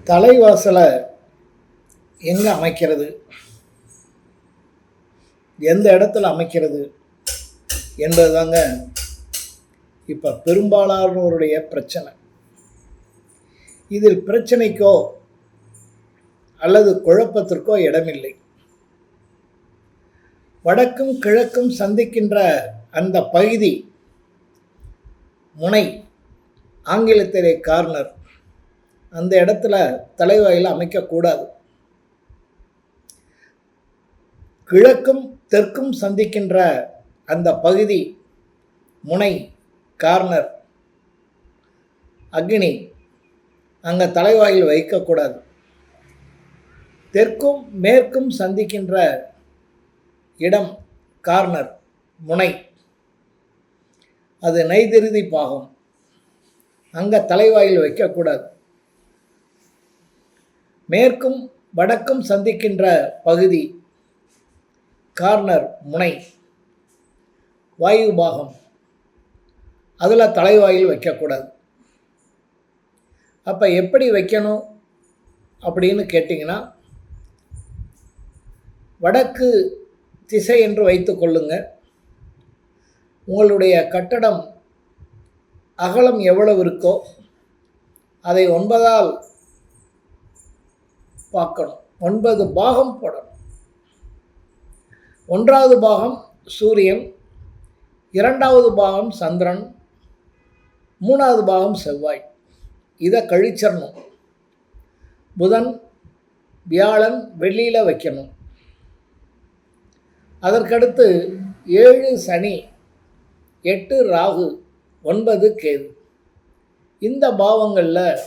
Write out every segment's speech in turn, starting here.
தலைவாசலை எங்கே அமைக்கிறது, எந்த இடத்துல அமைக்கிறது என்பது தாங்க இப்போ பெரும்பாலானோருடைய பிரச்சனை. இதில் பிரச்சனைக்கோ அல்லது குழப்பத்திற்கோ இடமில்லை. வடக்கும் கிழக்கும் சந்திக்கின்ற அந்த பகுதி, முனை, ஆங்கிலத்திலே கார்னர், அந்த இடத்துல தலைவாயில் அமைக்கக்கூடாது. கிழக்கும் தெற்கும் சந்திக்கின்ற அந்த பகுதி, முனை, கார்னர், அக்னி, அங்கே தலைவாயில் வைக்கக்கூடாது. தெற்கும் மேற்கும் சந்திக்கின்ற இடம், கார்னர், முனை, அது நைதிருதி பாகம், அங்கே தலைவாயில் வைக்கக்கூடாது. மேற்கும் வடக்கும் சந்திக்கின்ற பகுதி, கார்னர், முனை, வாயு பாகம், அதில் தலைவாயில் வைக்கக்கூடாது. அப்போ எப்படி வைக்கணும் அப்படின்னு கேட்டிங்கன்னா, வடக்கு திசை என்று வைத்து கொள்ளுங்க. உங்களுடைய கட்டடம் அகலம் எவ்வளவு இருக்கோ அதை 9ஆல் பார்க்கணும். 9 பாகம் போடணும். 1வது பாகம் சூரியன், 2வது பாகம் சந்திரன், 3வது பாகம் செவ்வாய். இதை கழிச்சிடணும். புதன், வியாழன், வெள்ளியில் வைக்கணும். அதற்கடுத்து 7 சனி, 8 ராகு, 9 கேது. இந்த பாவங்களில்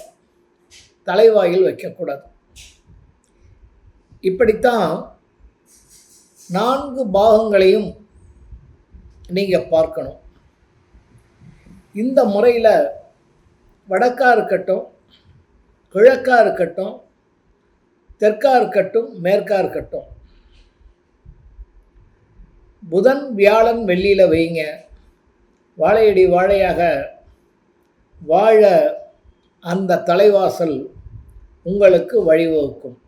தலைவாயில் வைக்கக்கூடாது. இப்படித்தான் 4 பாகங்களையும் நீங்கள் பார்க்கணும். இந்த முறையில் வடக்காக இருக்கட்டும், கிழக்காக இருக்கட்டும், தெற்காக இருக்கட்டும், மேற்காக இருக்கட்டும், புதன், வியாழன், வெள்ளியில் வைங்க. வாழையடி வாழையாக வாழ அந்த தலைவாசல் உங்களுக்கு வழிவகுக்கும்.